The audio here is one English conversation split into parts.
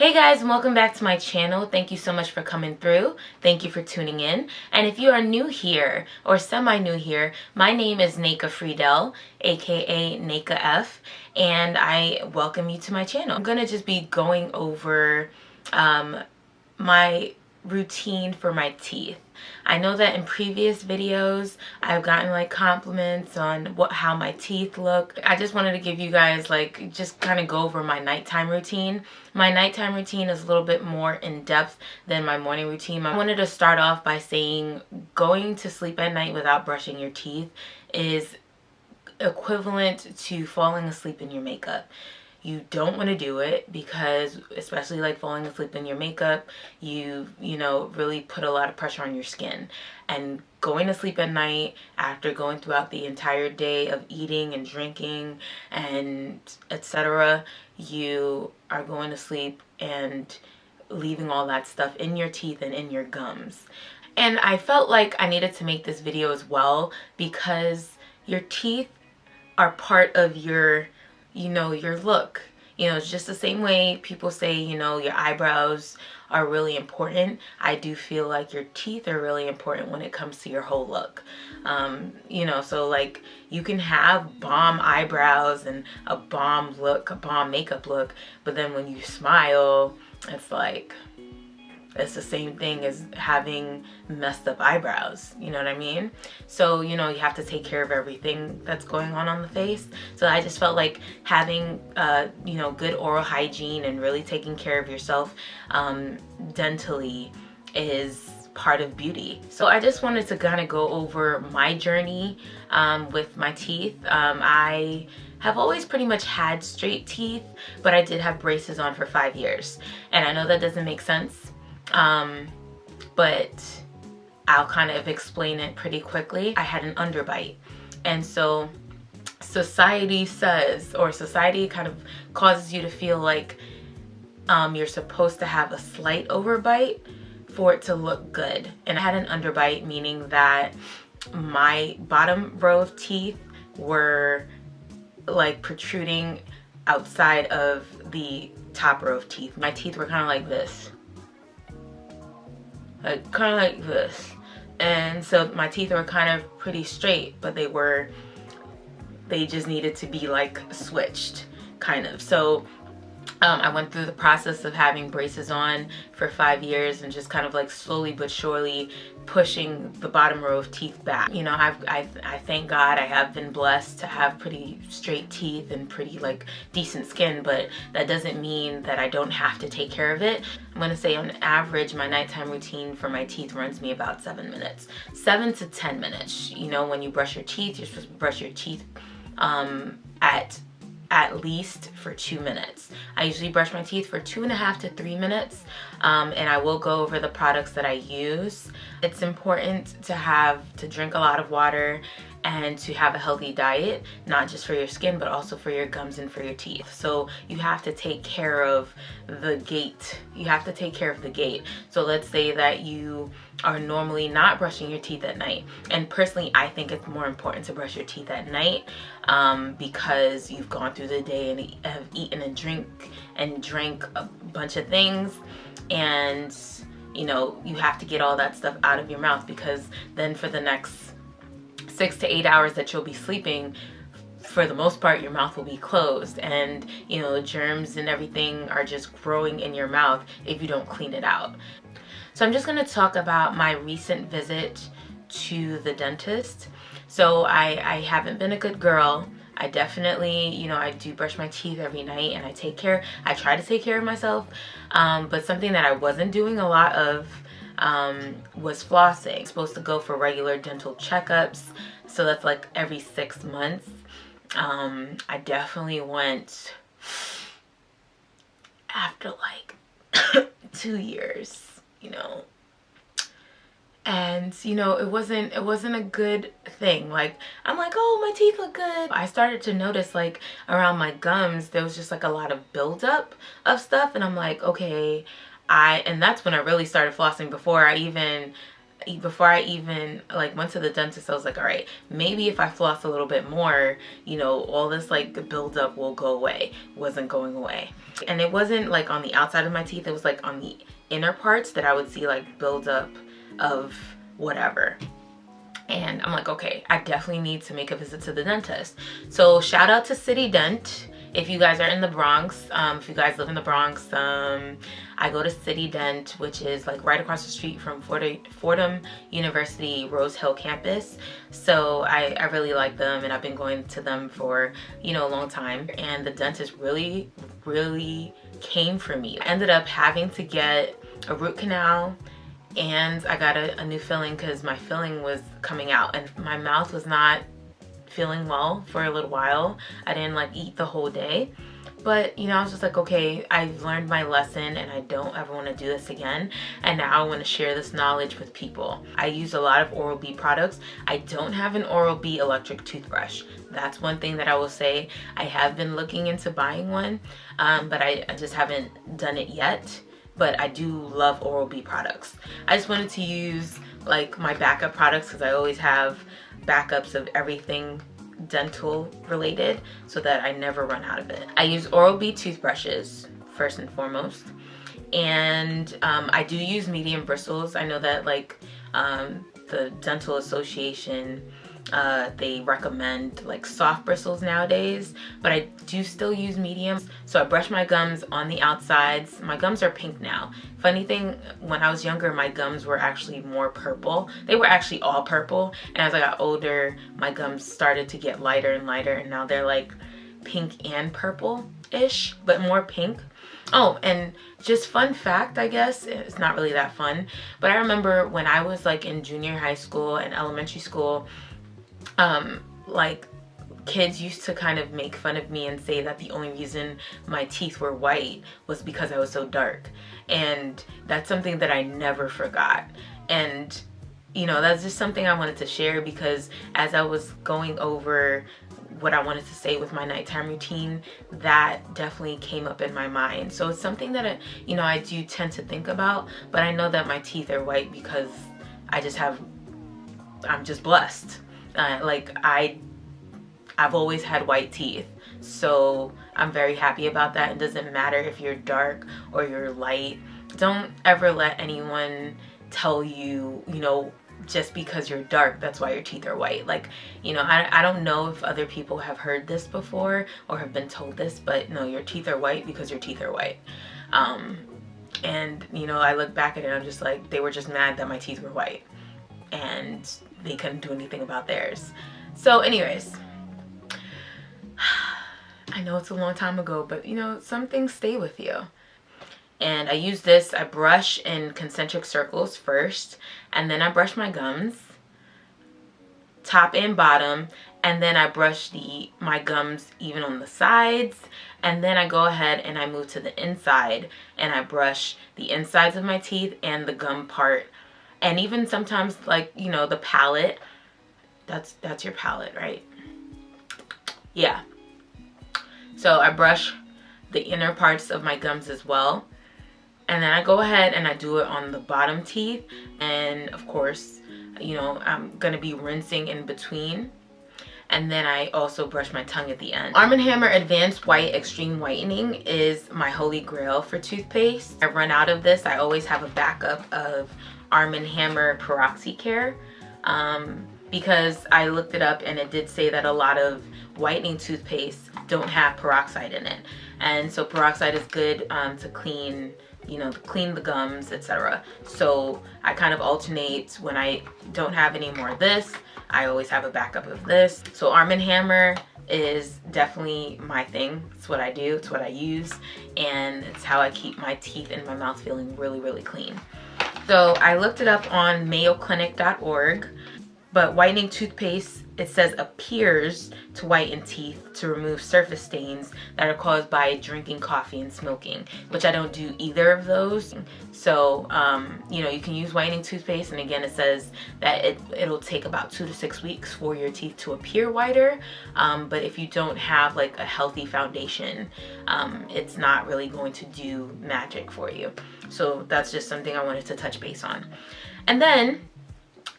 Hey guys, and welcome back to my channel. Thank you so much for coming through. Thank you for tuning in. And if you are new here or semi-new here, my name is Naka Friedel, aka Naka F, and I welcome you to my channel. I'm gonna just be going over my routine for my teeth. I know that in previous videos I've gotten like compliments on how my teeth look. I just wanted to give you guys like just kind of go over my nighttime routine. My nighttime routine is a little bit more in depth than my morning routine. I wanted to start off by saying going to sleep at night without brushing your teeth is equivalent to falling asleep in your makeup. You don't want to do it because, especially like falling asleep in your makeup, you know, really put a lot of pressure on your skin. And going to sleep at night after going throughout the entire day of eating and drinking and etc., you are going to sleep and leaving all that stuff in your teeth and in your gums. And I felt like I needed to make this video as well because your teeth are part of your your look. It's just the same way people say, your eyebrows are really important. I do feel like your teeth are really important when it comes to your whole look. So like you can have bomb eyebrows and a bomb look, a bomb makeup look, but then when you smile, it's like, it's the same thing as having messed up eyebrows, you know what I mean? So, you have to take care of everything that's going on the face. So I just felt like having, good oral hygiene and really taking care of yourself dentally is part of beauty. So I just wanted to kind of go over my journey with my teeth. I have always pretty much had straight teeth, but I did have braces on for 5 years. And I know that doesn't make sense. But I'll kind of explain it pretty quickly. I had an underbite, and so society says, or society kind of causes you to feel like you're supposed to have a slight overbite for it to look good. And I had an underbite, meaning that my bottom row of teeth were like protruding outside of the top row of teeth. My teeth were kind of like this. Kind of like this. And so my teeth were kind of pretty straight, but they just needed to be like switched, kind of. So I went through the process of having braces on for 5 years and just kind of like slowly but surely pushing the bottom row of teeth back. I thank God I have been blessed to have pretty straight teeth and pretty like decent skin, but that doesn't mean that I don't have to take care of it. I'm gonna say on average my nighttime routine for my teeth runs me about 7 minutes. 7 to 10 minutes. When you brush your teeth, you're supposed to brush your teeth at least for 2 minutes. I usually brush my teeth for 2.5 to 3 minutes, and I will go over the products that I use. It's important to drink a lot of water and to have a healthy diet, not just for your skin, but also for your gums and for your teeth. So you have to take care of the gate. You have to take care of the gate. So let's say that you are normally not brushing your teeth at night. And personally, I think it's more important to brush your teeth at night because you've gone through the day and have eaten and drank a bunch of things. And, you have to get all that stuff out of your mouth, because then for the next 6 to 8 hours that you'll be sleeping, for the most part, your mouth will be closed, and germs and everything are just growing in your mouth if you don't clean it out. So I'm just going to talk about my recent visit to the dentist. So I haven't been a good girl. I definitely, I do brush my teeth every night, and I try to take care of myself. But something that I wasn't doing a lot of was flossing. I'm supposed to go for regular dental checkups, so that's like every 6 months. I definitely went after like 2 years, and it wasn't a good thing. Like, I'm like, oh, my teeth look good. I started to notice like around my gums there was just like a lot of buildup of stuff, and I'm like, okay. And that's when I really started flossing, before I even before I even like went to the dentist, I was like, all right, maybe if I floss a little bit more, you know, all this like buildup will go away. Wasn't going away. And it wasn't like on the outside of my teeth, it was like on the inner parts that I would see like buildup of whatever. And I'm like, okay, I definitely need to make a visit to the dentist. So shout out to City Dent. If you guys are in the Bronx, if you guys live in the Bronx, I go to City Dent, which is like right across the street from Fordham University Rose Hill campus. So I really like them, and I've been going to them for, you know, a long time. And the dentist really came for me. I ended up having to get a root canal, and I got a new filling because my filling was coming out and my mouth was not feeling well for a little while. I didn't like eat the whole day, but you know, I was just like, okay, I've learned my lesson and I don't ever want to do this again, and now I want to share this knowledge with people. I use a lot of Oral-B products. I don't have an Oral-B electric toothbrush. That's one thing that I will say. I have been looking into buying one, but I just haven't done it yet. But I do love Oral-B products. I just wanted to use like my backup products because I always have backups of everything dental related so that I never run out of it. I use Oral-B toothbrushes first and foremost, and I do use medium bristles. I know that like the Dental Association, they recommend like soft bristles nowadays, but I do still use medium. So I brush my gums on the outsides. My gums are pink now. Funny thing, when I was younger, my gums were actually more purple. They were actually all purple, and as I got older, my gums started to get lighter and lighter, and now they're like pink and purple-ish, but more pink. Oh, and just fun fact, I guess, it's not really that fun, but I remember when I was like in junior high school and elementary school, like kids used to kind of make fun of me and say that the only reason my teeth were white was because I was so dark. And that's something that I never forgot. And you know, that's just something I wanted to share, because as I was going over what I wanted to say with my nighttime routine, that definitely came up in my mind. So it's something that you know, I do tend to think about, but I know that my teeth are white because I'm just blessed. Like I've always had white teeth, so I'm very happy about that. It doesn't matter if you're dark or you're light. Don't ever let anyone tell you, you know, just because you're dark, that's why your teeth are white. Like, you know, I don't know if other people have heard this before or have been told this, but no, your teeth are white because your teeth are white. And you know, I look back at it and I'm just like, they were just mad that my teeth were white and they couldn't do anything about theirs. So anyways, I know it's a long time ago, but you know, some things stay with you. And I use this, I brush in concentric circles first, and then I brush my gums, top and bottom, and then I brush my gums even on the sides, and then I go ahead and I move to the inside and I brush the insides of my teeth and the gum part, and even sometimes, like, you know, the palate. That's your palate, right? Yeah. So I brush the inner parts of my gums as well. And then I go ahead and I do it on the bottom teeth. And of course, you know, I'm gonna be rinsing in between. And then I also brush my tongue at the end. Arm & Hammer Advanced White Extreme Whitening is my holy grail for toothpaste. I run out of this. I always have a backup of Arm & Hammer Peroxycare, because I looked it up and it did say that a lot of whitening toothpaste don't have peroxide in it. And so peroxide is good to clean, you know, clean the gums, etc. So I kind of alternate. When I don't have any more of this, I always have a backup of this. So Arm & Hammer is definitely my thing. It's what I do, it's what I use, and it's how I keep my teeth and my mouth feeling really, really clean. So I looked it up on mayoclinic.org, but whitening toothpaste, it says, appears to whiten teeth to remove surface stains that are caused by drinking coffee and smoking, which I don't do either of those. So, you know, you can use whitening toothpaste, and again, it says that it'll take about 2 to 6 weeks for your teeth to appear whiter. But if you don't have like a healthy foundation, it's not really going to do magic for you. So that's just something I wanted to touch base on. And then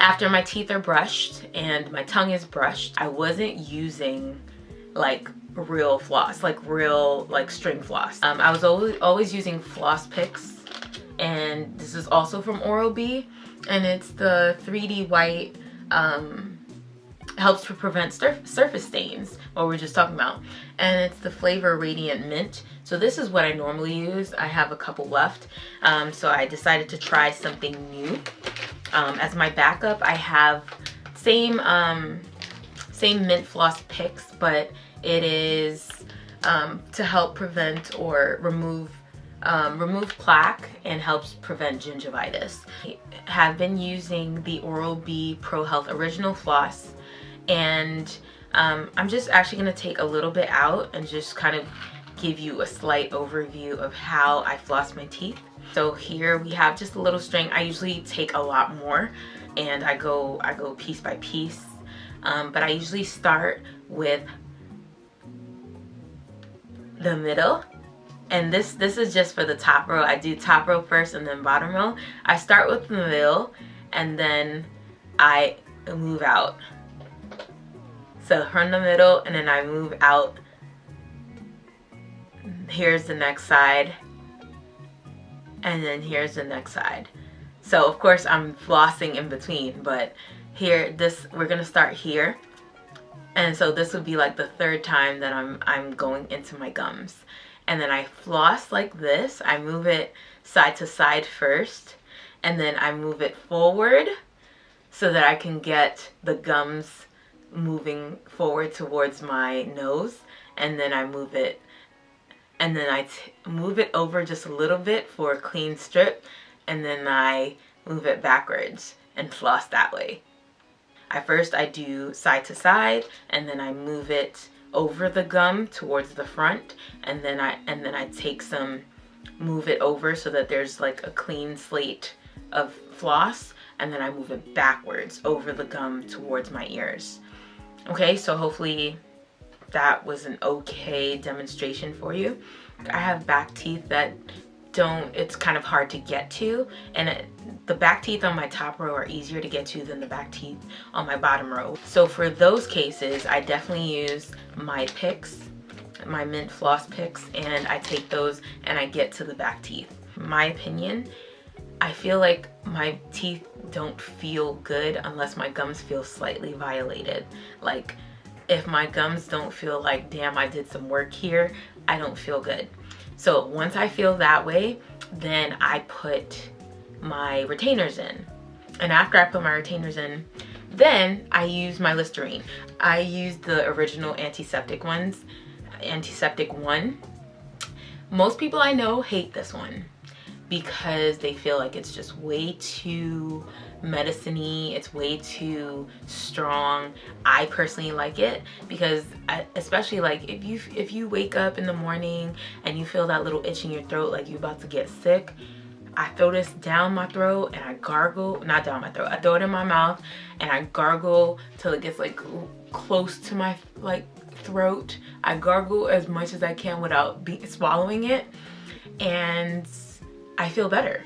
After my teeth are brushed and my tongue is brushed, I wasn't using like real floss, like real like string floss. I was always using floss picks, and this is also from Oral-B, and it's the 3D white, helps to prevent surface stains, what we were just talking about, and it's the flavor Radiant Mint. So this is what I normally use. I have a couple left, so I decided to try something new. As my backup, I have same mint floss picks, but it is to help prevent or remove plaque and helps prevent gingivitis. I have been using the Oral-B Pro Health Original Floss, and I'm just actually going to take a little bit out and just kind of give you a slight overview of how I floss my teeth. So here we have just a little string. I usually take a lot more, and I go piece by piece, but I usually start with the middle, and this is just for the top row. I do top row first and then bottom row. I start with the middle and then I move out. So from the middle, and then I move out. Here's the next side, and then here's the next side. So of course I'm flossing in between, but here, we're gonna start here. And so this would be like the third time that I'm going into my gums. And then I floss like this. I move it side to side first, and then I move it forward so that I can get the gums moving forward towards my nose. And then I move it, and then I move it over just a little bit for a clean strip, and then I move it backwards and floss that way. I do side to side, and then I move it over the gum towards the front, and then I take some, move it over so that there's like a clean slate of floss, and then I move it backwards over the gum towards my ears. Okay, so hopefully that was an okay demonstration for you. I have back teeth that it's kind of hard to get to, and the back teeth on my top row are easier to get to than the back teeth on my bottom row. So for those cases, I definitely use my picks, my mint floss picks, and I take those and I get to the back teeth. My opinion, I feel like my teeth don't feel good unless my gums feel slightly violated. Like if my gums don't feel like, damn, I did some work here, I don't feel good. So once I feel that way, then I put my retainers in. And after I put my retainers in, then I use my Listerine. I use the original antiseptic ones, antiseptic 1. Most people I know hate this one because they feel like it's just way too medicine-y, it's way too strong. I personally like it because especially like if you wake up in the morning and you feel that little itch in your throat like you're about to get sick, I throw this down my throat and I gargle, not down my throat, I throw it in my mouth and I gargle till it gets like close to my like throat. I gargle as much as I can without swallowing it, and I feel better.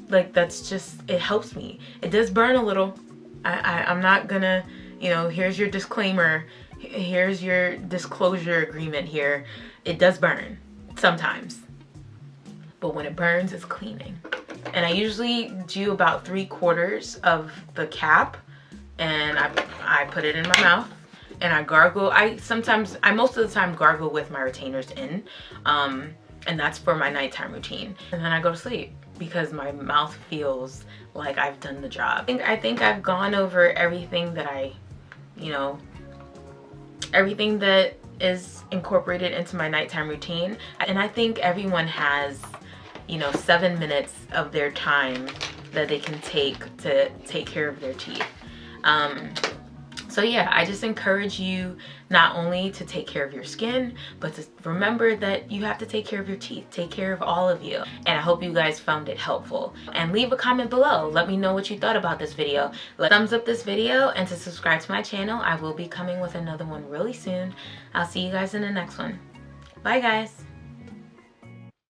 Like that's just, it helps me. It does burn a little. I'm not gonna, you know, here's your disclaimer, here's your disclosure agreement here. It does burn sometimes, but when it burns, it's cleaning. And I usually do about 3/4 of the cap, and I put it in my mouth and I gargle. I most of the time gargle with my retainers in, and that's for my nighttime routine. And then I go to sleep because my mouth feels like I've done the job. I think I've gone over everything that everything that is incorporated into my nighttime routine. And I think everyone has, 7 minutes of their time that they can take to take care of their teeth. So yeah, I just encourage you not only to take care of your skin, but to remember that you have to take care of your teeth, take care of all of you. And I hope you guys found it helpful. And leave a comment below. Let me know what you thought about this video. Thumbs up this video, and to subscribe to my channel. I will be coming with another one really soon. I'll see you guys in the next one. Bye guys.